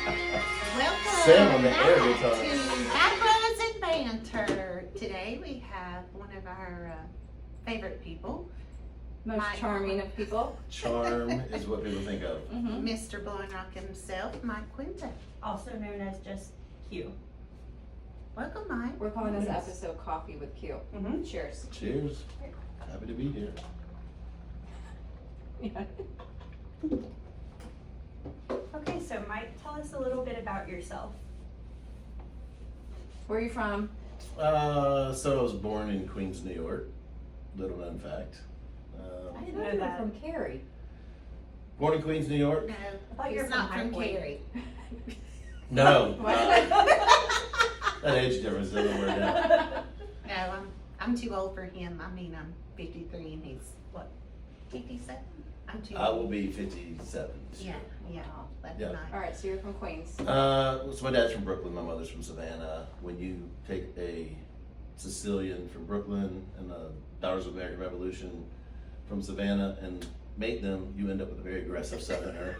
Sam on the back air guitar. to Backroads and Banter. Today we have one of our favorite people, Most Mike. charming of people. Charm is what people think of. Mm-hmm. Mr. Blowing Rock himself, Mike Quinto. Also known as just Q. Welcome, Mike. We're calling this episode Coffee with Q. Mm-hmm. Cheers. Cheers. Happy to be here. Okay, so Mike, tell us a little bit about yourself. Where are you from? So I was born in Queens, New York. Little known fact. I didn't thought know you were that. from Carrie. Born in Queens, New York. No, thought you he's were not from from High Point. Carrie. No. What? That age difference doesn't work out. No, I'm too old for him. I mean, I'm 53 and he's, what, 57? I'm too I old. will be 57 this Yeah, year. yeah, that's Yeah. nice. Alright, so you're from Queens. So my dad's from Brooklyn, my mother's from Savannah. When you take a Sicilian from Brooklyn and the Daughters of the American Revolution from Savannah and mate them, you end up with a very aggressive Southerner.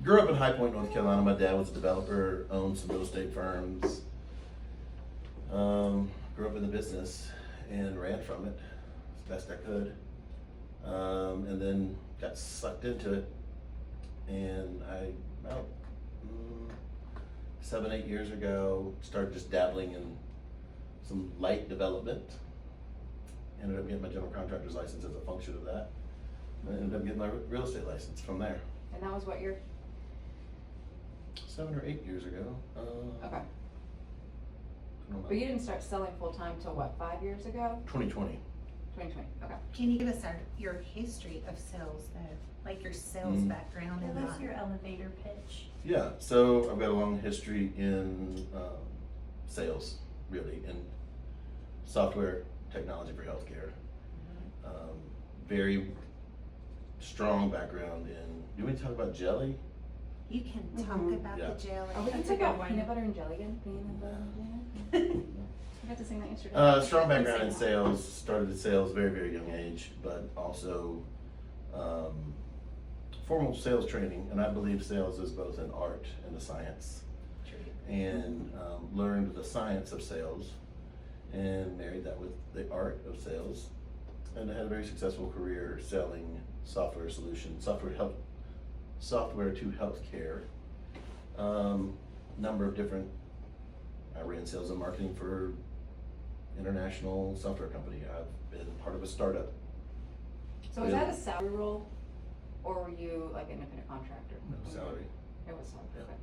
Grew up in High Point, North Carolina. My dad was a developer, owned some real estate firms. Grew up in the business and ran from it as best I could. And then got sucked into it. And about 7-8 years ago, started just dabbling in some light development. Ended up getting my general contractor's license as a function of that. I ended up getting my real estate license from there. And that was what year? 7 or 8 years ago. Okay. I don't know. But you didn't start selling full time till what, 5 years ago? 2020. 2020. Okay. Can you give us your history of sales though? Like your sales background and Give us that? your elevator pitch. Yeah, so I've got a long history in sales, really, in software technology for healthcare. Very strong background in. Do we talk about jelly? You can talk about Yeah. the jelly. Are we That's talking a about good one. peanut butter and jelly again? Peanut butter and jelly? I got to sing that yesterday. Strong background in sales. Started in sales very, very young age, but also formal sales training. And I believe sales is both an art and a science. And learned the science of sales and married that with the art of sales. And I had a very successful career selling software solutions, software to healthcare. Number of different. I ran sales and marketing for international software company. I've been part of a startup. So was that a salary role? Or were you like an independent contractor? No salary. It was salary. Yeah. Okay.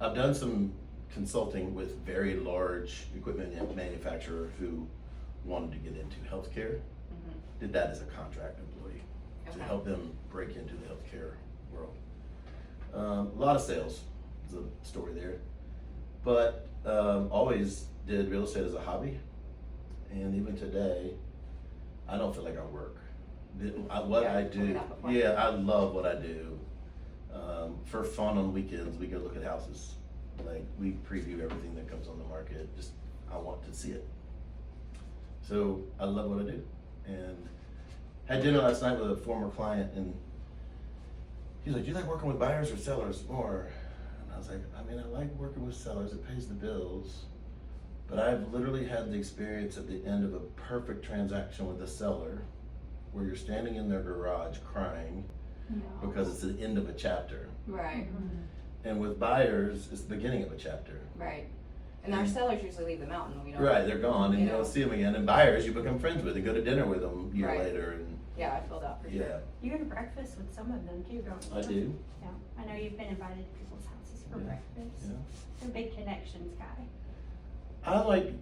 I've done some consulting with very large equipment manufacturer who wanted to get into healthcare. Did that as a contract employee to Okay. help them break into the healthcare world. A lot of sales is the story there, but always did real estate as a hobby, and even today, I don't feel like I work. What Yeah, I you told me do, that before. yeah, I love what I do. For fun on weekends, we go look at houses. Like we preview everything that comes on the market. Just I want to see it. So I love what I do, and had dinner last night with a former client, and he's like, "Do you like working with buyers or sellers more?" And I was like, "I mean, I like working with sellers. It pays the bills, but I've literally had the experience at the end of a perfect transaction with a seller, where you're standing in their garage crying No. because it's the end of a chapter, Right. and with buyers, it's the beginning of a chapter." Right. And our sellers usually leave the mountain. We don't. Right, they're gone, and you Yeah. don't see them again. And buyers, you become friends with, and go to dinner with them a year Right. later, and Yeah, I feel that for sure. yeah, You go to breakfast with some of them too, don't you? I do. Yeah. I know you've been invited to people's houses for Yeah. breakfast. Yeah. You're a big connections guy. I like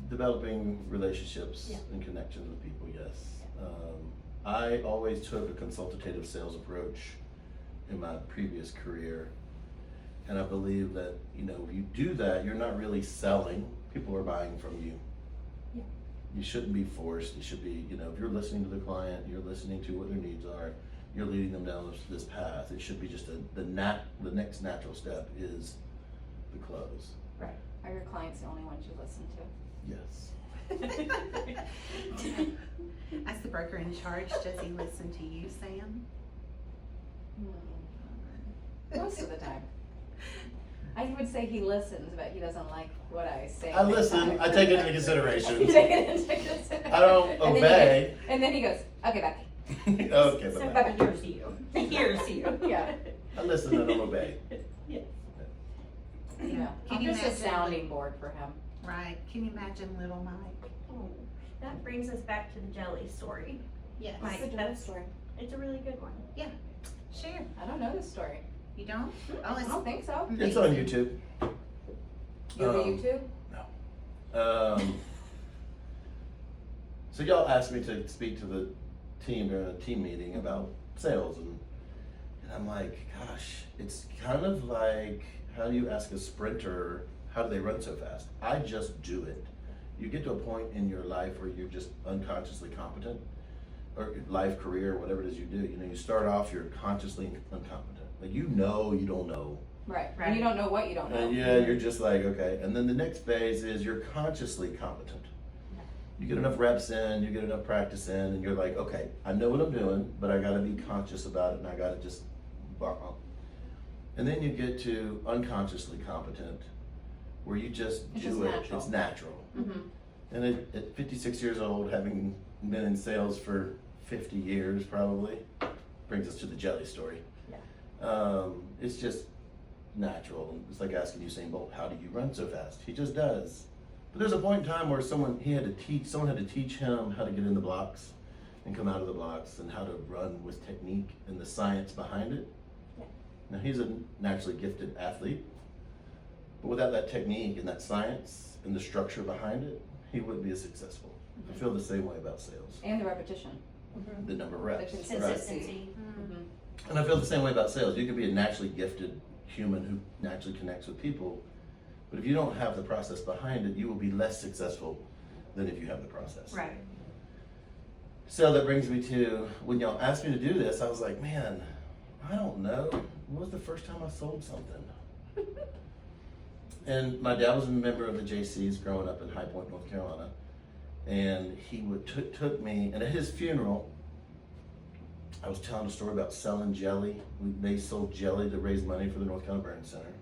developing relationships Yeah. and connections with people, yes. I always took a consultative sales approach in my previous career. And I believe that, if you do that, you're not really selling. People are buying from you. Yeah. You shouldn't be forced. It should be, if you're listening to the client, you're listening to what their needs are, you're leading them down this path. It should be just the next natural step is the close. Right. Are your clients the only ones you listen to? Yes. As the broker in charge, does he listen to you, Sam? Most of the time. I would say he listens, but he doesn't like what I say. I listen, I take it into You consideration. take it into consideration. I don't And then he obey. and then he goes, okay, bye. Okay, So bye-bye. Bubba hears you. He hears you. Yeah. I listen, I don't obey. Yeah. Can I'm you just a imagine? sounding board for him. Right, can you imagine little Mike? Oh, that brings us back to the jelly story. Yes. Mike, It's a that's, story. it's a really good one. Share. I don't know this story. You don't? I don't think so. It's on YouTube. You have a Um, YouTube? So y'all asked me to speak to the team during a team meeting about sales, and I'm like, gosh, it's kind of like, how do you ask a sprinter, how do they run so fast? I just do it. You get to a point in your life where you're just unconsciously competent, or life, career, whatever it is you do. You know, you start off, you're consciously incompetent. Like, you know you don't know. Right. Right. And you don't know what you don't know. And yeah, you're just like, okay. And then the next phase is you're consciously competent. You get enough reps in, you get enough practice in, and you're like, okay, I know what I'm doing, but I gotta be conscious about it, and I gotta just borrow. And then you get to unconsciously competent, where you just It's do just it. natural. It's natural. Mm-hmm. And at 56 years old, having been in sales for 50 years probably, brings us to the jelly story. It's just natural. It's like asking Usain Bolt, how do you run so fast? He just does. But there's a point in time where someone had to teach him how to get in the blocks and come out of the blocks, and how to run with technique and the science behind it. Yeah. Now, he's a naturally gifted athlete, but without that technique and that science and the structure behind it, he wouldn't be as successful. I feel the same way about sales. And the repetition. The number of reps. The Right. Consistency. Mm-hmm. And I feel the same way about sales. You could be a naturally gifted human who naturally connects with people, but if you don't have the process behind it, you will be less successful than if you have the process. Right. So that brings me to, when y'all asked me to do this, I was like, man, I don't know. When was the first time I sold something? And my dad was a member of the JCs growing up in High Point, North Carolina. And he took me, and at his funeral, I was telling a story about selling jelly. They sold jelly to raise money for the North Carolina Burn Center.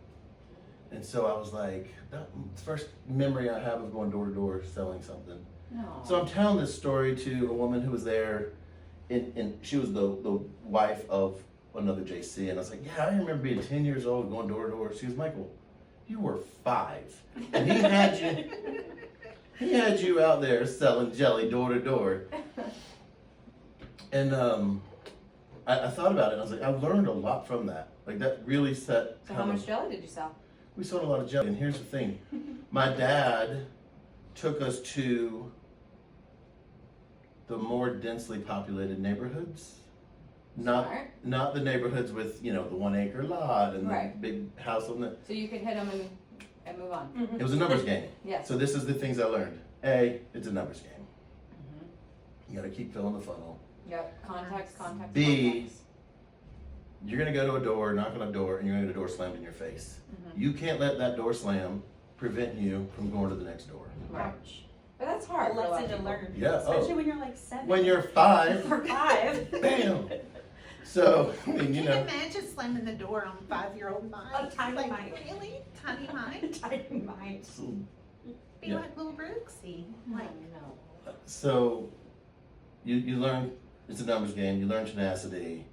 And so I was like, that's the first memory I have of going door to door selling something. No. So I'm telling this story to a woman who was there, and she was the wife of another JC. And I was like, yeah, I remember being 10 years old going door to door. She was, Michael, you were 5. And he had you out there selling jelly door to door. And I thought about it, and I was like, I learned a lot from that. Like, that really set. So how much jelly did you sell? We sold a lot of jelly. And here's the thing, my dad took us to the more densely populated neighborhoods. Smart. Not the neighborhoods with, the 1 acre lot and Right. the big house on the. So you could hit them and move on. Mm-hmm. It was a numbers game. Yes. So this is the things I learned. A, it's a numbers game. Mm-hmm. You gotta keep filling the funnel. Yep. Contacts. B. Contacts. You're gonna go to a door, knock on a door, and you're gonna get a door slammed in your face. Mhm. You can't let that door slam prevent you from going to the next door. Right. Ouch. But that's hard. A for a lot lesson of to people. learn. Yeah, Especially when you're like 7. When you're 5, For 5. bam. So, I mean, Can you imagine slamming the door on 5-year-old Mike? A tiny like, Mike. Really? Tiny Mike? Tiny mind. Be Yeah. like little Brooksy. Like, No. So, you learn, it's a numbers game, you learn tenacity,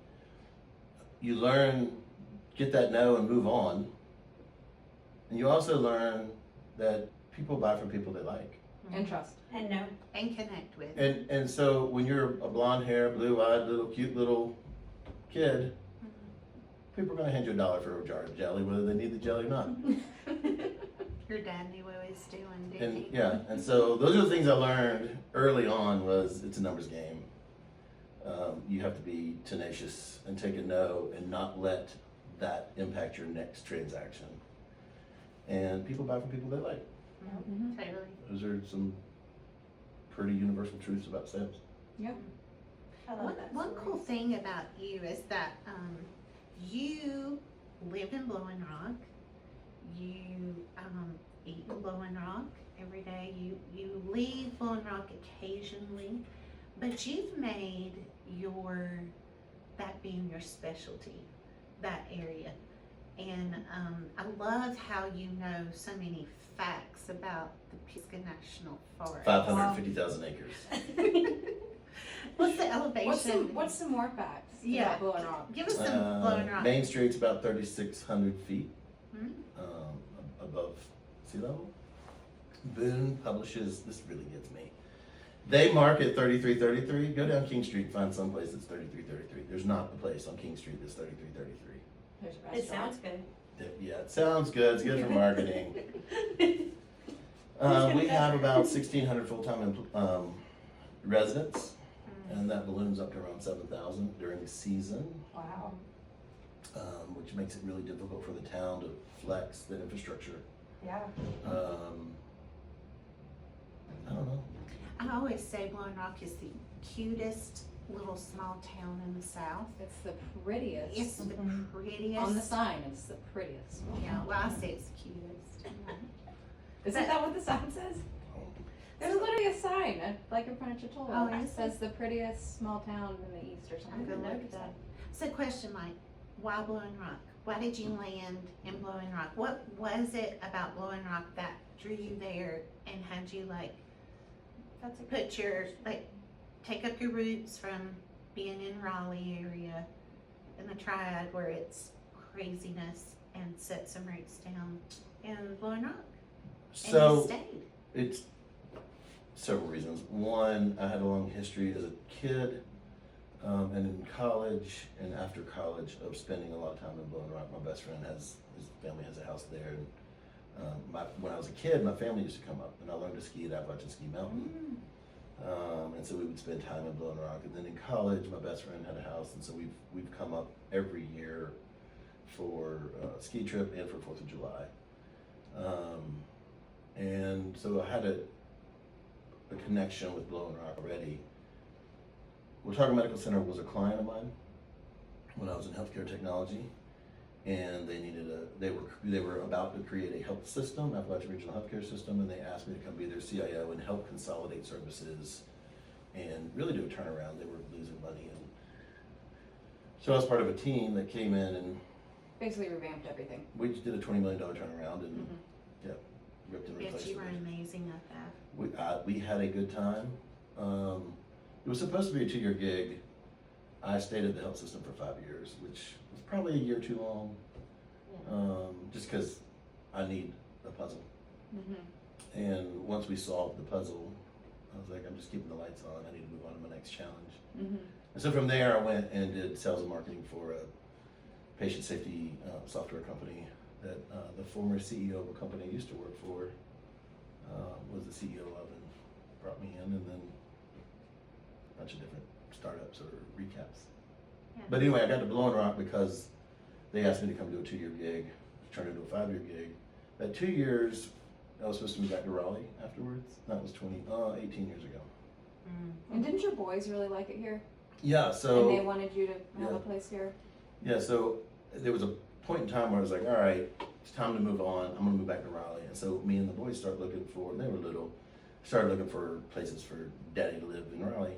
you learn, get that no and move on, and you also learn that people buy from people they like. And trust. And no. and connect with. And so when you're a blonde hair, blue-eyed, little cute little kid, people are gonna hand you $1 for a jar of jelly, whether they need the jelly or not. Your dad knew what he was doing, didn't And he? yeah, and so those are the things I learned early on. Was it's a numbers game. You have to be tenacious and take a no and not let that impact your next transaction. And people buy from people they like. Mm-hmm. Totally. Those are some pretty universal truths about sales. Yep. I love that One story. cool thing about you is that you live in Blowing Rock. You eat in Blowing Rock every day. You leave Blowing Rock occasionally, but you've made your back that being your specialty, that area. And I love how you know so many facts about the Pisgah National Forest. 550,000 acres. What's the elevation? What's some more facts Yeah. about Blowing Rock? Give us some Blowing Rock. Main Street's about 3,600 feet Hmm? above sea level. Boone publishes, this really gets me. They market 3333. Go down King Street and find some place that's 3333. There's not a place on King Street that's 3333. There's a It restaurant. sounds good. Yeah, it sounds good. It's good for marketing. We have about 1,600 full-time residents, and that balloons up to around 7,000 during the season, Wow. which makes it really difficult for the town to flex the infrastructure. Yeah. I don't know. I always say Blowing Rock is the cutest little small town in the South. It's the prettiest. It's the prettiest. On the sign, it's the prettiest. Yeah, well, I say it's the cutest. Isn't that what the sign says? There's literally a sign, like in front of Chitola. Oh, It is says the prettiest small town in the east or I'm something. gonna look at that. So question, Mike, why Blowing Rock? Why did you land in Blowing Rock? What was it about Blowing Rock that drew you there and had you like That's a put your, like, take up your roots from being in Raleigh area in the Triad where it's craziness and set some roots down in Blowing Rock? And you So stayed. it's several reasons. One, I had a long history as a kid, and in college and after college of spending a lot of time in Blowing Rock. My best friend his family has a house there, and when I was a kid, my family used to come up, and I learned to ski at Appalachian Ski Mountain. And so we would spend time in Blowing Rock. And then in college, my best friend had a house, and so we've come up every year for a ski trip and for 4th of July. And so I had a connection with Blowing Rock already. Watauga Medical Center was a client of mine when I was in healthcare technology, and they were about to create a health system, Appalachian Regional Healthcare System, and they asked me to come be their CIO and help consolidate services and really do a turnaround. They were losing money, and so I was part of a team that came in and Basically revamped everything. we just did a $20 million turnaround and ripped and Bet replaced you were it. amazing at that. We had a good time. It was supposed to be a 2-year gig. I stayed at the health system for 5 years, which was probably a year too long. Just because I need a puzzle. And once we solved the puzzle, I was like, I'm just keeping the lights on. I need to move on to my next challenge. And so from there, I went and did sales and marketing for a patient safety software company that the former CEO of a company I used to work for was the CEO of, and brought me in, and then a bunch of different startups or recaps. Yeah. But anyway, I got to Blowing Rock because they asked me to come do a 2-year gig, turned into a 5-year gig. That 2 years, I was supposed to move back to Raleigh afterwards. That was 18 years ago. And didn't your boys really like it here? Yeah, so. And they wanted you to have Yeah. a place here? Yeah, so there was a point in time where I was like, all right, it's time to move on. I'm gonna move back to Raleigh. And so me and the boys started looking for, and they were little, started looking for places for daddy to live in Raleigh.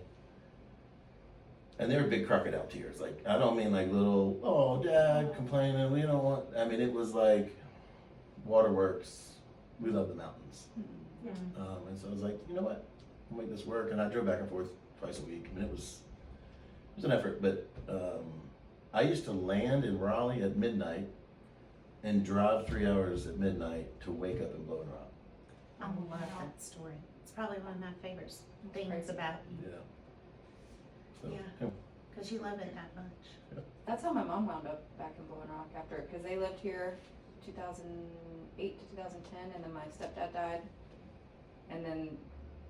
And they were big crocodile tears. Like, I don't mean like little, oh, dad complaining, we don't want, I mean, it was like waterworks, we love the mountains. And so I was like, you know what, I'll make this work. And I drove back and forth twice a week. I mean, it was an effort, but I used to land in Raleigh at midnight and drive 3 hours at midnight to wake up in Blowing Rock. I love that story. It's probably one of my favorite things Crazy. about you, Yeah. So, Yeah. because you love it that much. That's how my mom wound up back in Blowing Rock after, because they lived here 2008 to 2010, and then my stepdad died. And then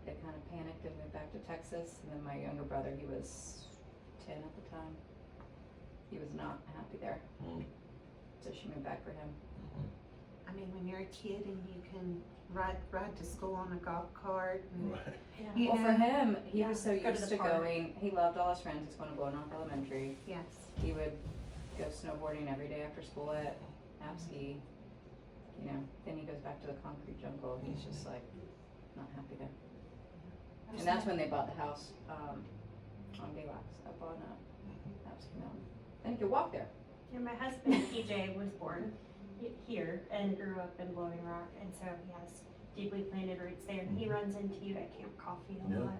they kind of panicked and moved back to Texas. And then my younger brother, he was 10 at the time. He was not happy there. So she moved back for him. I mean, when you're a kid and you can ride to school on a golf cart. And, Right. you Well, know, for him, he Yeah, was so go to used the to park. going, he loved all his friends. He's going to Blowing Rock Elementary. yes. He would go snowboarding every day after school at Apski. You know, then he goes back to the concrete jungle. He's just like not happy there. And that's when they bought the house on Gaywax up on Apski Mountain. then you could walk there. Yeah, my husband PJ was born here and grew up in Blowing Rock, and so he has deeply planted roots there. And he runs into you at Camp Coffee a Yeah. lot.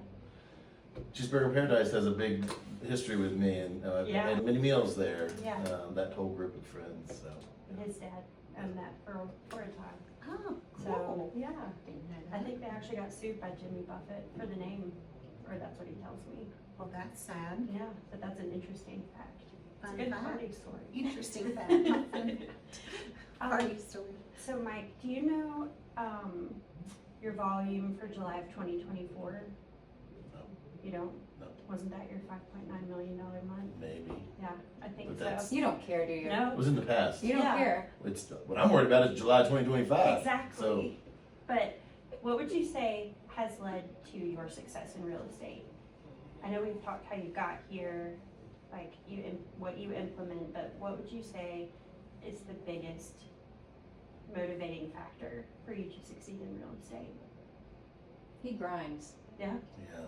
Cheeseburger Paradise has a big history with me, and Yeah. and many meals there. Yeah. That whole group of friends. So And his dad owned that for a time. Oh, So cool. yeah, Didn't know I that. think they actually got sued by Jimmy Buffett for the name, or that's what he tells me. Well, that's sad. Yeah, but that's an interesting fact. It's a Fun good fact. party story. Interesting fact. Not fun. Party story. So Mike, do you know your volume for July of 2024? No. You don't? No. Wasn't that your $5.9 million month? maybe Yeah, I think But so. that's- You don't care, do you? it No, was in the past. You don't Yeah. care. It's what I'm worried about is July 2025. exactly. But what would you say has led to your success in real estate? I know we've talked how you got here, like what you implement, but what would you say is the biggest motivating factor for you to succeed in real estate? He grinds. Yeah, Yeah.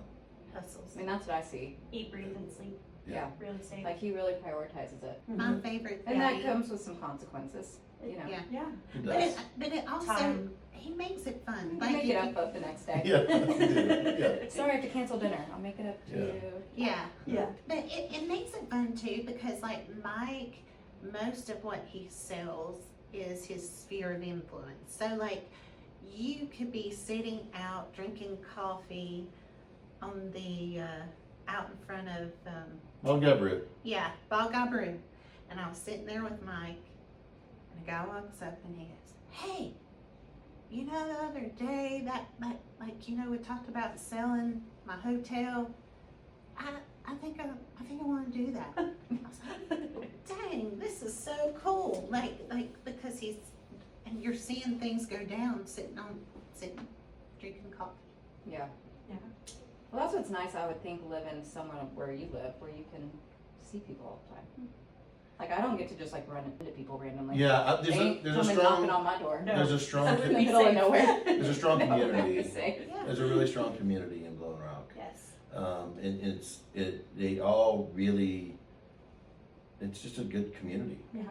Hustles. I mean, that's what I see. eat, breathe, and sleep. Yeah. Real estate. Like, he really prioritizes it. My favorite And thing. that comes with some consequences, you know. Yeah. Yeah. It But does. it also, Time. he makes it fun. You Like can make if it you- up the next day. Yeah. Sorry, I have to cancel dinner. I'll make it up to Yeah. you. Yeah, Yeah. but it makes it fun too because like Mike, most of what he sells is his sphere of influence. So like you could be sitting out drinking coffee on the out in front of Well, Gabriel. yeah, Balgabru. And I was sitting there with Mike and a guy walks up and he goes, "Hey, you know the other day that like you know we talked about selling my hotel. I think I want to do that." I was like, "Dang, this is so cool!" Like because and you're seeing things go down sitting drinking coffee. Yeah. Yeah. Well, that's what's nice, I would think, living somewhere where you live, where you can see people all the time. Like, I don't get to just like run into people randomly. Yeah. They ain't There's a coming knocking strong on my door. No. there's a strong In the Be middle of safe. nowhere. there's a strong No, community. be safe. Yeah. There's a really strong community in Blowing Rock. Yes. And they all really, it's just a good community. Yeah.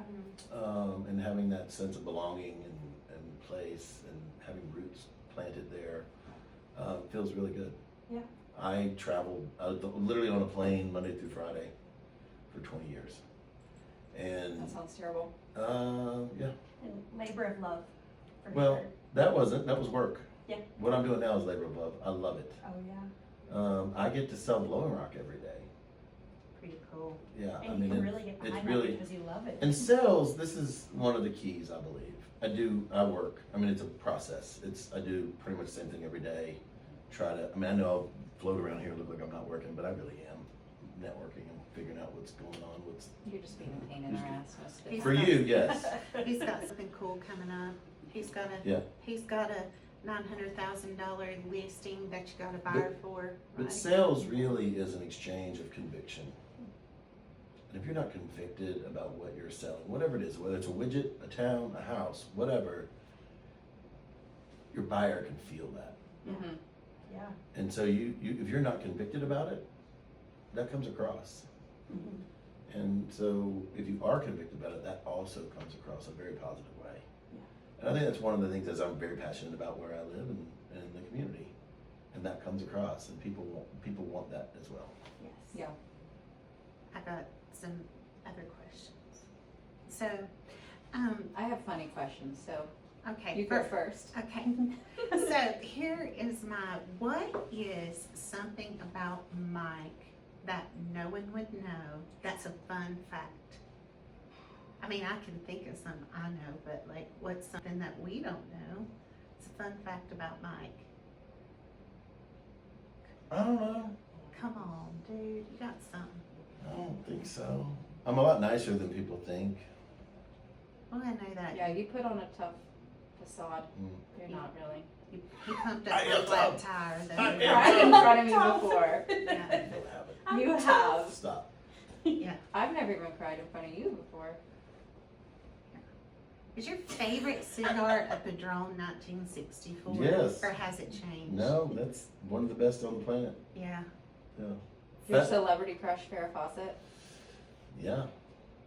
And having that sense of belonging and place and having roots planted there feels really good. Yeah. I traveled, I was literally on a plane Monday through Friday for 20 years. And That sounds terrible. yeah, And labor of love, for Well, sure. that was work. Yeah. What I'm doing now is labor of love. I love it. Oh, yeah. I get to sell Blowing Rock every day. Pretty cool. Yeah, And you can really get behind really- that because you love it. And sales, this is one of the keys, I believe. I work. I mean, it's a process. I do pretty much the same thing every day. I know I'll float around here, look like I'm not working, but I really am networking and figuring out what's going on, You're just being a pain in their ass most of the He's for time. you, yes. He's got something cool coming up. He's got a $900,000 listing that you got a buyer for. But right? sales really is an exchange of conviction. And if you're not convicted about what you're selling, whatever it is, whether it's a widget, a town, a house, whatever, your buyer can feel that. Mhm. Yeah. And so if you're not convicted about it, that comes across. Mhm. And so if you are convicted about it, that also comes across a very positive way. Yeah. And I think that's one of the things that I'm very passionate about where I live and the community. And that comes across, and people want that as well. Yes. Yeah. I got some other questions. So, I have funny questions, so okay. you go first. Okay, so here is what is something about Mike that no one would know that's a fun fact? I mean, I can think of some I know, but like, what's something that we don't know? It's a fun fact about Mike. I don't know. Come on, dude, you got something. I don't think so. I'm a lot nicer than people think. Well, I know that. Yeah, you put on a tough facade. Mm. You're not really. He pumped I up am my flat tough. tire though. I am Cried in front of me before. Yeah, I don't have it. You have. Stop. yeah. I've never even cried in front of you before. Is your favorite cigar a Padron 1964? Yes. Or has it changed? No, that's one of the best on the planet. Yeah. Yeah. Your That- celebrity crush, Farrah Fawcett. Yeah.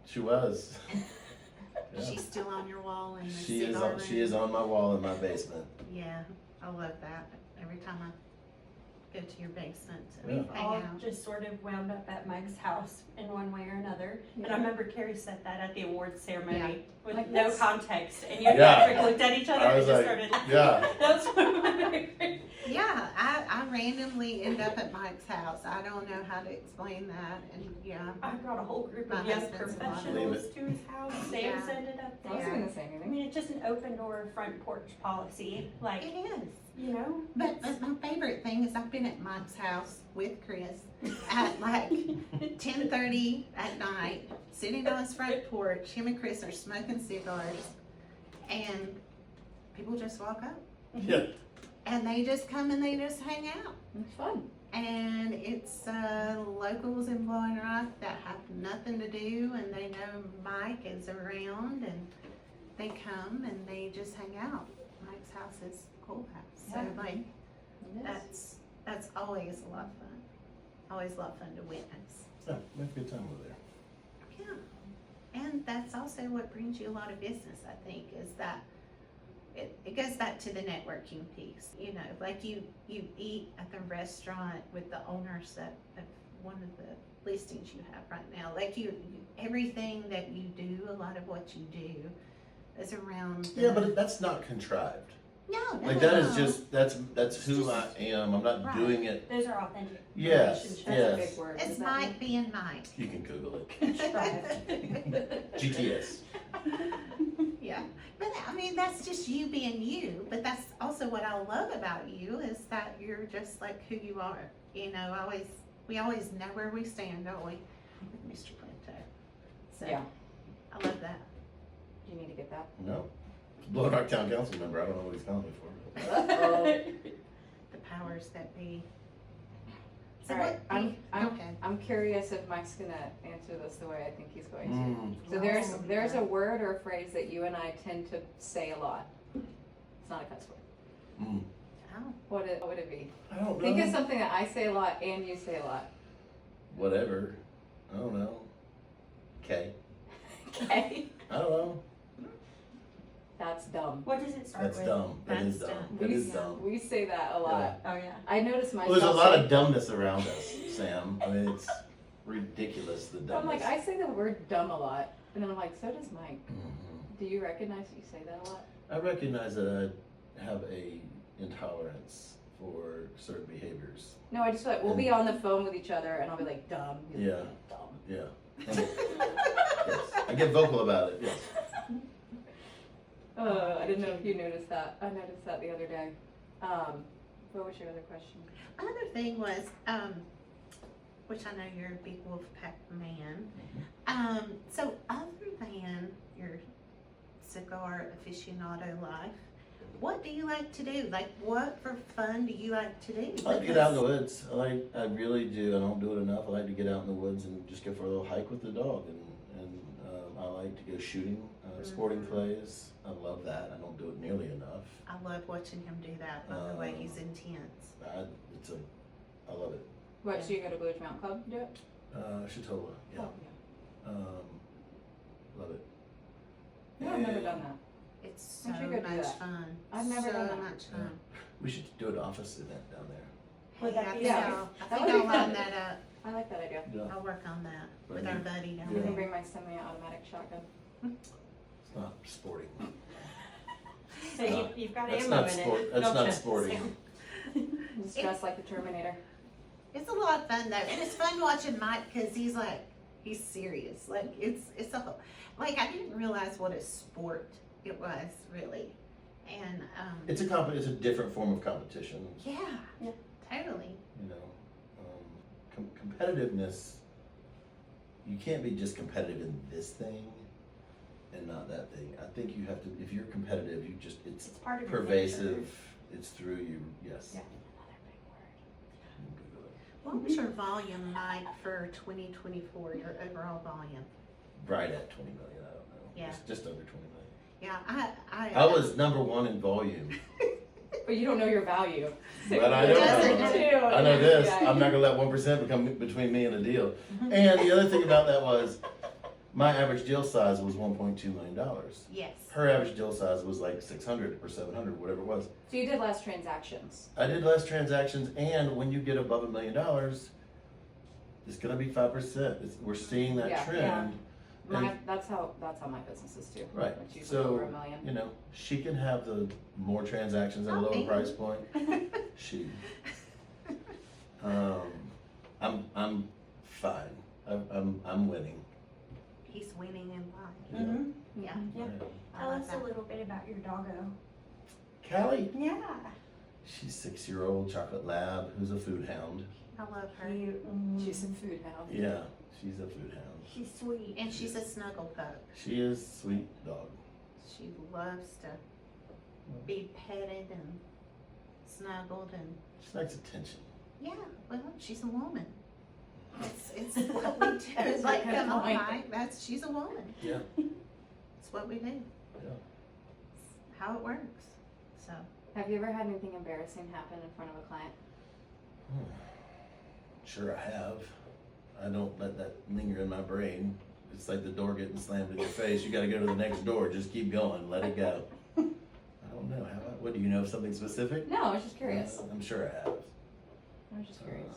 She was. Yeah. She's still on your wall in the She is cigar on, room. she is on my wall in my basement. Yeah, I love that. Every time I go to your basement Yeah. and hang All out. just sort of wound up at Mike's house in one way or another. And I Yeah. remember Carrie said that at the awards ceremony with Like, no that's- context. And you and Yeah. Patrick looked at each other I and was just like, started laughing. yeah. That was one of my favorite. Yeah, I randomly end up at Mike's house. I don't know how to explain that, and yeah. I brought a whole group My of young husband's a lot. professionals to his house. Sam's Yeah. ended up I wasn't there. gonna say I anything. mean, it's just an open door front porch policy. Like, It is. you know? But my favorite thing is I've been at Mike's house with Chris at like 10:30 at night, sitting on his front porch. Him and Chris are smoking cigars, and people just walk up. Yeah. And they just come and they just hang out. It's fun. And it's locals in Blowing Rock that have nothing to do, and they know Mike is around, and they come and they just hang out. Mike's house is a cool house, so Yeah. like It is. that's always a lot of fun. Always a lot of fun to witness. Yeah, we have a good time over there. Yeah, and that's also what brings you a lot of business. I think is that it goes back to the networking piece. You know, like you eat at the restaurant with the owners of one of the listings you have right now. Like you everything that you do, a lot of what you do is around. Yeah, but that's not contrived. no, Like that is no. just, that's who I am. I'm not Right. doing it. Those are authentic Yes, relationships. That's yes. a big word. It's Does that Mike being Mike. You can Google it. Strive. GTS. Yeah, but I mean that's just you being you. But that's also what I love about you is that you're just like who you are. You know, we always know where we stand, don't we, with Mr. Quinto? So Yeah. I love that. Do you need to get that? No. Blowing Rock Town Council member. I don't know what he's calling me for. Uh-oh. The powers that be. So All right, what? Okay. I'm curious if Mike's gonna answer this the way I think he's going to. Mm. So Oh, there's okay. a word or a phrase that you and I tend to say a lot. It's not a cuss word. Mm. Oh, What would it be? I don't know. Think of something that I say a lot and you say a lot. Whatever. I don't know. Okay. Okay. I don't know. That's dumb. What does it start That's with? dumb. That is That's dumb. dumb. That We, is dumb. we say that a lot. Oh, yeah. I notice Well, myself. there's a lot say- of dumbness around us, Sam. I mean, it's ridiculous, the I'm dumbness. like, I say the word dumb a lot. And then I'm like, so does Mike. Mhm. Do you recognize you say that a lot? I recognize that I have a intolerance for certain behaviors. No, I just feel like we'll be on the phone with each other and I'll be like, dumb. You'll be Yeah. like, dumb. Yeah. And yes. I get vocal about it, yes. I didn't know if you noticed that. I noticed that the other day. What was your other question? another thing was, which I know you're a big Wolfpack man. So other than your cigar aficionado life, what do you like to do? Like, what for fun do you like to do? I like to get out in the woods. I really do. I don't do it enough. I like to get out in the woods and just go for a little hike with the dog. And I like to go shooting, sporting clays. I love that. I don't do it nearly enough. I love watching him do that. By the way, he's intense. I love it. What, so you go to Blue Ridge Mountain Club and do it? Chatola, yeah. Oh, yeah. Love it. No, I've never And done that. It's so We should go do much that. fun. I've never so done that. much fun. We should do an office event down there. Would that be Yeah. nice? I That think would I'll be line fun. that up. I like that idea. Yeah. I'll work on that But with you- our buddy down I Yeah. can there. bring my semi-automatic shotgun. It's not sporting. So you've got That's ammo not in sport. it. That's don't not you? sporting. It's just like the Terminator. It's a lot of fun though, and it's fun watching Mike because he's serious. Like it's a whole, like I didn't realize what a sport it was really, and It's a different form of competition. yeah, Yeah. totally. You know, competitiveness. You can't be just competitive in this thing and not that thing. I think you have to. If you're competitive, it's It's part of your pervasive. nature. It's through you. Yes. Yeah. You can Google it. What was your volume, Mike, for 2024? Your overall volume? Right at 20 million. I don't know. Yeah. Just under 20 million. Yeah, I was number one in volume. But you don't know your value. But I know that. I know this. Yeah. I'm not gonna let 1% become between me and a deal. And the other thing about that was My average deal size was $1.2 million. Yes. Her average deal size was like 600 or 700, whatever it was. So you did less transactions. I did less transactions, and when you get above $1 million, it's gonna be 5%. We're seeing that Yeah. trend. And- That's how my business is too. Right. It's usually over $1 So, million. you know, she can have the more transactions at a Oh, lower man. price point. She. I'm fine. I'm winning. He's winning in life. Yeah. Mhm. Yeah. Yep. I Tell like us a that. little bit about your doggo. Callie, Yeah. she's 6-year-old chocolate lab who's a food hound. I love her. Cute. She's a food hound. Yeah, she's a food hound. She's sweet. And she's a snuggle pup. She is a sweet dog. She loves to be petted and snuggled and, She likes attention. yeah, well, she's a woman. It's what we do. That's It's a like, good come on, point. Mike, she's a woman. Yeah. It's what we do. Yeah. It's how it works. So, Have you ever had anything embarrassing happen in front of a client? Sure I have. I don't let that linger in my brain. It's like the door getting slammed in your face. You gotta go to the next door. Just keep going. Let it go. I don't know. What do you know of something specific? No, I was just curious. I'm sure I have. I was just curious.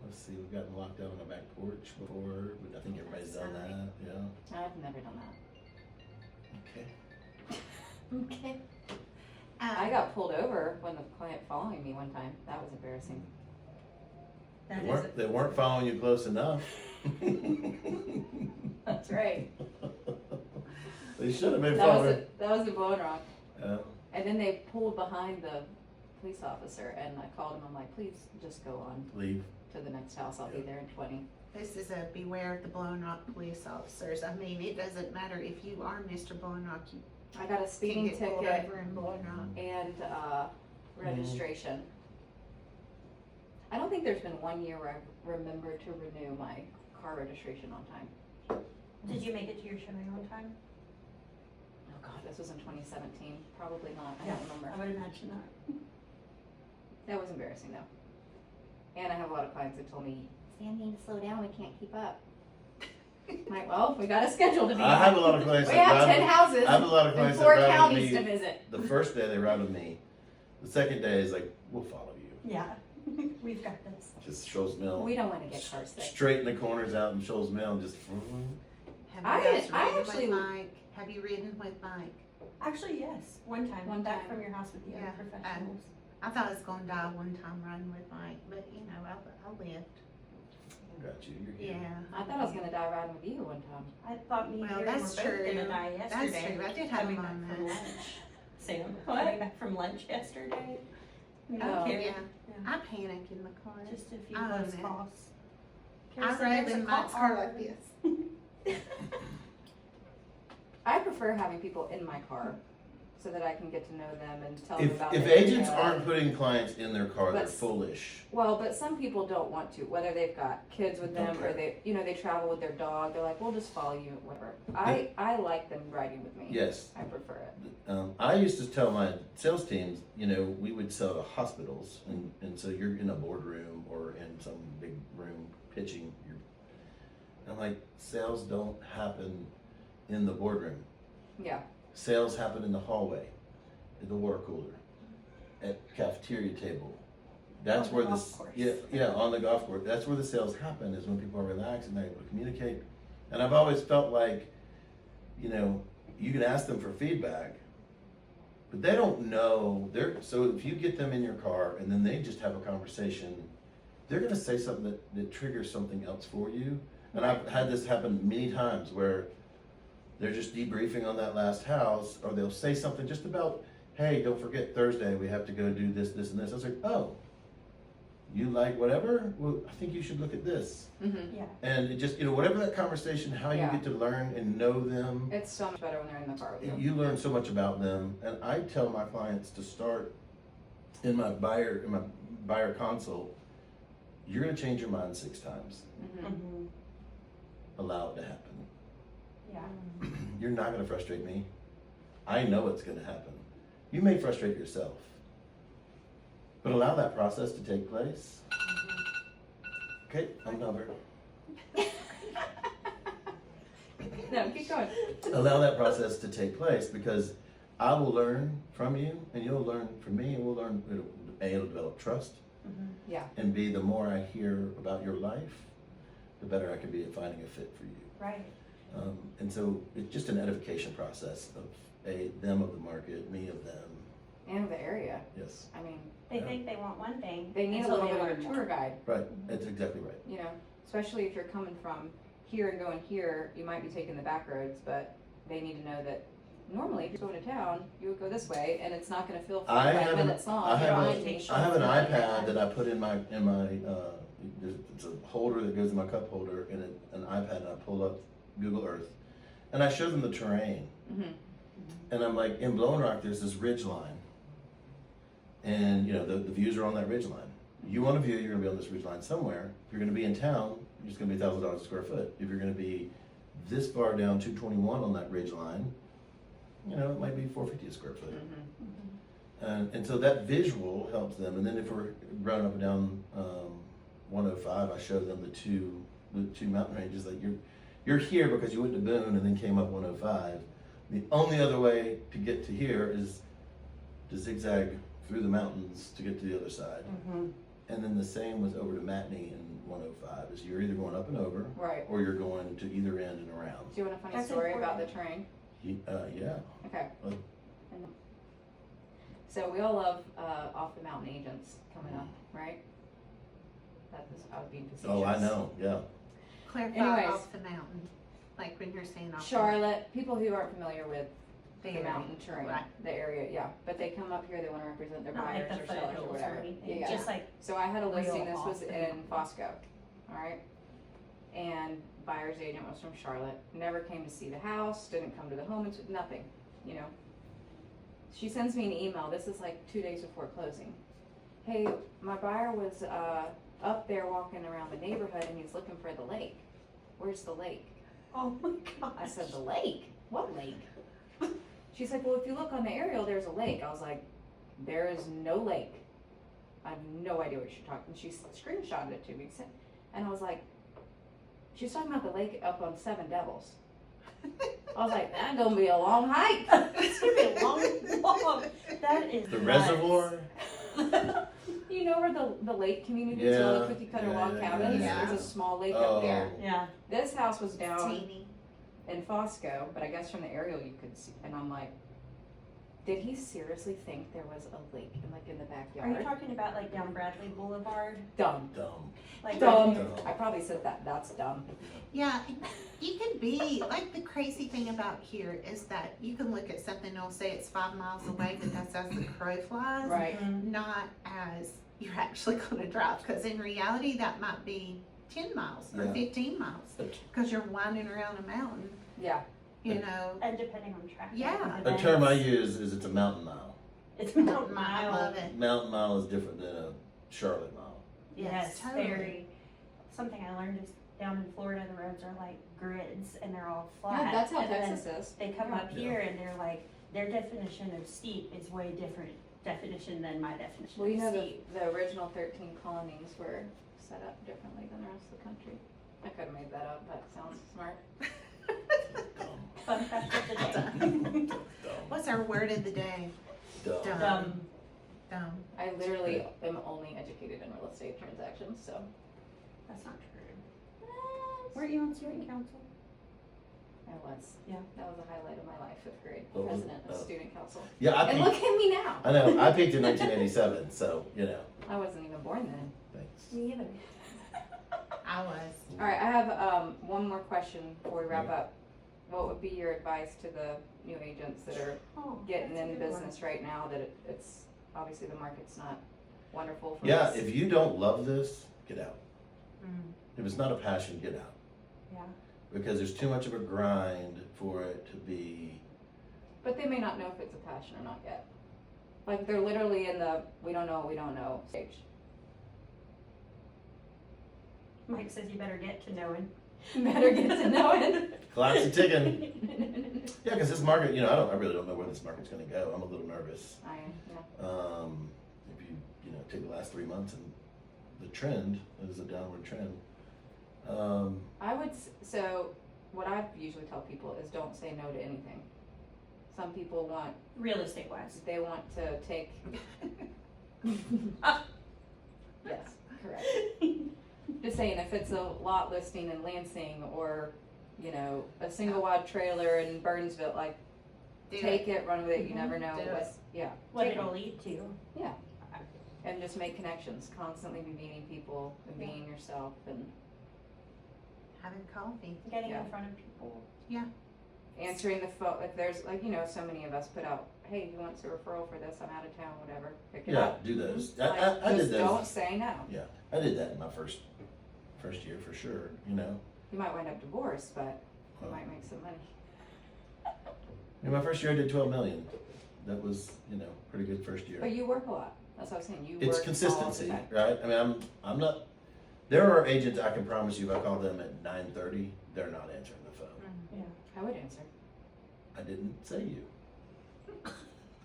Let's see, we've gotten locked out on the back porch before, but I think everybody's done that, yeah. I've never done Okay. that. Okay. I got pulled over when the client following me one time. That was embarrassing. That They is weren't, they weren't following you close enough. That's right. They should have been That was following. that was in Blowing Rock. Yeah. And then they pulled behind the police officer, and I called him. I'm like, please just go on Leave. to the next house. I'll be there in 20. This is a beware of the Blown Rock police officers. I mean, it doesn't matter if you are Mr. Blown Rock, you I got a can speeding get pulled ticket over in Blown Rock. and registration. I don't think there's been 1 year where I remembered to renew my car registration on time. Did you make it to your showing on time? Oh God, this was in 2017. Probably not. I Yeah, don't remember. I would imagine that. That was embarrassing though. And I have a lot of clients that told me, Sam, you need to slow down. We can't keep up. I'm like, well, we got a schedule to be I have a lot of clients We that have ride 10 with- houses I have a lot of and clients that 4 ride with counties me. to visit. The first day they ride with me. The second day is like, we'll follow you. Yeah. We've got this. Just Shoals Mill. We don't want to get car sick. Straighten the corners out in Shoals Mill and just. Have you guys I ridden actually- with Mike? Have you ridden with Mike? Actually, yes. One time. One Back time. from your house with the Yeah, other professionals. I thought I was gonna die one time riding with Mike, but you know, I lived. I got you. You're good. Yeah. I thought I was going to die riding with you one time. I thought me and Well, Carrie that's were both true. gonna die That's yesterday. true. I did have coming a back from moment. lunch. Sam, What? coming back from lunch yesterday. Me and Oh, Carrie, Yeah. yeah. I panic in the car. Just a few I close own it. calls. I Carrie said, ride "There's in a Mike's car like this. I prefer having people in my car so that I can get to know them and tell them about If their agents area. aren't putting clients in their car, they're But- foolish. Well, but some people don't want to, whether they've got kids with them or Okay. they travel with their dog. They're like, we'll just follow you, whatever. I like them riding with me. Yes. I prefer it. I used to tell my sales teams, we would sell to hospitals, and so you're in a boardroom or in some big room pitching. I'm like, sales don't happen in the boardroom. Yeah. Sales happen in the hallway, at the water cooler, at cafeteria table. That's On the where golf course. on the golf course. That's where the sales happen, is when people are relaxed and they're able to communicate. And I've always felt like, you can ask them for feedback, but they don't know. So if you get them in your car and then they just have a conversation, they're gonna say something that triggers something else for you. And I've had this happen many times where they're just debriefing on that last house, or they'll say something just about, hey, don't forget Thursday, we have to go do this, this, and this. I was like, oh, you like whatever? Well, I think you should look at this. Mm-hmm. Yeah. And it just, whatever that conversation, how you Yeah. get to learn and know them, It's so much better when they're in the car with you. you learn so much about them. And I tell my clients to start in my buyer consult, you're gonna change your mind 6 times. Mm-hmm. Mm-hmm. Allow it to happen. Yeah. You're not gonna frustrate me. I know it's gonna happen. You may frustrate yourself, but allow that process to take place. Okay, I'm done. No, keep going. allow that process to take place, because I will learn from you and you'll learn from me, and we'll learn, it'll develop trust. Yeah. And B, the more I hear about your life, the better I can be at finding a fit for you. Right. And so it's just an edification process of them of the market, me of them. And the area. Yes, I mean, They Yeah. think they want one thing. they need a until little they bit of learn a more. tour guide, right, that's exactly right. you know, especially if you're coming from here and going here, you might be taking the back roads, but they need to know that normally if you're going to town, you would go this way and it's not gonna feel I 45 have an- minutes long. I You have don't a- have to take I have an shortcuts. iPad that I put in my, it's a holder that goes in my cup holder, and an iPad, and I pull up Google Earth, and I show them the terrain. Mhm. And I'm like, in Blowing Rock, there's this ridge line. And, you know, the views are on that ridge line. You want a view, you're gonna be on this ridge line somewhere. If you're gonna be in town, it's gonna be $1,000 a square foot. If you're gonna be this far down 221 on that ridge line, you know, it might be $450 a square foot. Mhm. And so that visual helps them. And then if we're running up and down 105, I show them the two mountain ranges. Like you're here because you went to Boone and then came up 105. The only other way to get to here is to zigzag through the mountains to get to the other side. And then the same was over to Matney and 105. Is you're either going up and over, Right. or you're going to either end and around. Do you want a funny That's story about the important. train? Yeah. Okay. Well- And- So we all love off the mountain agents coming up, right? I was being facetious. Oh, I know. Yeah. Clarify Anyways. off the mountain, like when you're saying off Charlotte, people who aren't familiar with the the area. mountain terrain, Right. the area, yeah. But they come up here, they wanna represent their Not like buyers the or sellers or foothills or whatever. anything, Yeah. just like, So I had a listing, real this was off the in mountain. Fosco, alright? And buyer's agent was from Charlotte, never came to see the house, didn't come to the home, nothing, you know? She sends me an email, this is like 2 days before closing. Hey, my buyer was, up there walking around the neighborhood and he's looking for the lake. Where's the lake? oh my gosh. I said, the lake? What lake? She's like, well, if you look on the aerial, there's a lake. I was like, there is no lake. I have no idea what you're talking. She screenshotted it to me. And I was like, she's talking about the lake up on Seven Devils. I was like, that's gonna be a long hike. It's gonna be a long walk. That is The nuts. reservoir. You know where the lake community is, Yeah, all the cookie cutter yeah, log yeah, cabins? yeah. There's a small lake Oh. up there. Yeah. This house was down Teeny. in Fosco, but I guess from the aerial you could see, and I'm like, did he seriously think there was a lake in the Are backyard? you talking about like down Bradley Boulevard? Dumb. Dumb. Like Dumb. Dumb. I probably said that. That's dumb. Yeah, you can be, like the crazy thing about here is that you can look at something and it'll say it's 5 miles away, but that's as the crow flies. Right. Not as you're actually gonna drive, because in reality, that might be 10 miles or Yeah. 15 miles, because you're winding around a mountain, Yeah. you know. And depending on traffic. Yeah. and A term I events. use is it's a mountain mile. It's about I mile. love it. Mountain mile is different than a Charlotte mile. Yes, totally. very. Something I learned is down in Florida, the roads are like grids and they're all flat. Yeah, that's how and then Texas is. They come Yeah. up here and they're like, their definition of steep is way different definition than my definition Well, you of know, steep. the original 13 colonies were set up differently than the rest of the country. I could have made that up. That sounds smart. Dumb. Fun fact of the day. Dumb. What's our word of the day? Dumb. Dumb. Dumb. Dumb. I literally am only educated in real estate transactions, so. That's not true. Weren't you on student council? I was. Yeah. That was a highlight of my life, 5th grade. What was it? President of Oh. student council. Yeah, I And peaked. look at me now. I know. I peaked in 1987, so you know. I wasn't even born then. Thanks. Me either. I was. All right, I have one more question before we wrap up. What would be your advice to the new agents that are Oh, getting that's a in good one. business right now that it's obviously the market's not wonderful for Yeah, us? if you don't love this, get out. Mm. If it's not a passion, get out. Yeah. Because there's too much of a grind for it to be. But they may not know if it's a passion or not yet. Like they're literally in the we don't know stage. Mike says you better get to knowing. Better get to know it. Clock's a ticking. Yeah, because this market, you know, I really don't know where this market's going to go. I'm a little nervous. Yeah. If you know, take the last 3 months and the trend is a downward trend. I would so what I usually tell people is don't say no to anything. Some people want, Real estate wise. they want to take, yes, correct. Just saying, if it's a lot listing in Lansing or, you know, a single wide trailer in Burnsville, like, Do take it, run with it, you Mhm. never know Do it. what's, yeah. What take it'll it. lead to. And just make connections, constantly be meeting people and being yourself and Having coffee. Getting Yeah. in front of people. answering the phone. If there's, like, you know, so many of us put out, hey, who wants a referral for this? I'm out of town, whatever, pick it Yeah, up. do those. Like, I did just those. don't say no. I did that in my first year for sure, you know. You might wind up divorced, but you Well, might make some money. in my first year I did 12 million. That was, you know, pretty good first year. But you work a lot. That's what I was saying. You It's work all the consistency, time. right? I mean, I'm not, there are agents I can promise you if I call them at 9:30, they're not answering the phone. I would answer. I didn't say you.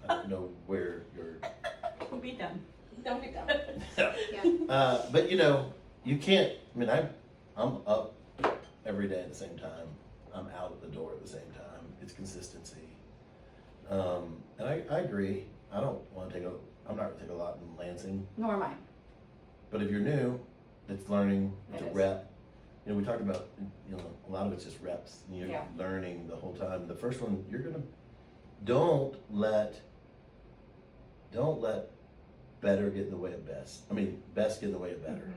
I don't know where you're. We'll be done. Don't be dumb. But you know, you can't, I mean, I'm up every day at the same time. I'm out at the door at the same time. It's consistency. And I agree. I don't want to I'm not gonna take a lot in Lansing, Nor am I. but if you're new, it's learning It to is. rep. You know, we talked about, you know, a lot of it's just reps. You're Yeah. learning the whole time. The first one, don't let better get in the way of best. I mean, best get in the way of better.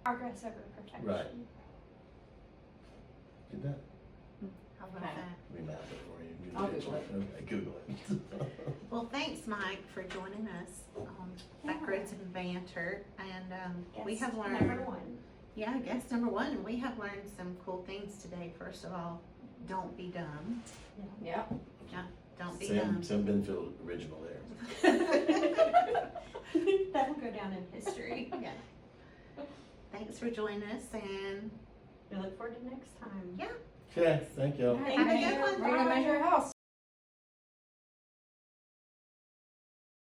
Progress over protection. Right. Get that? How about Okay. that? Let me map it for you. Give me I'll a picture. Google Okay, Google it. Well, thanks, Mike, for joining us on Backroads and Banter. And we Guest have learned, number one. yeah, guest number one, we have learned some cool things today. First of all, don't be dumb. Yeah. Don't be Sam Benfield original there. dumb. That'll go down in history. Yeah. Thanks for joining us, and We look forward to next time. Yeah. Okay, thank y'all. All right, Have a we're good gonna- one. We're gonna measure a house.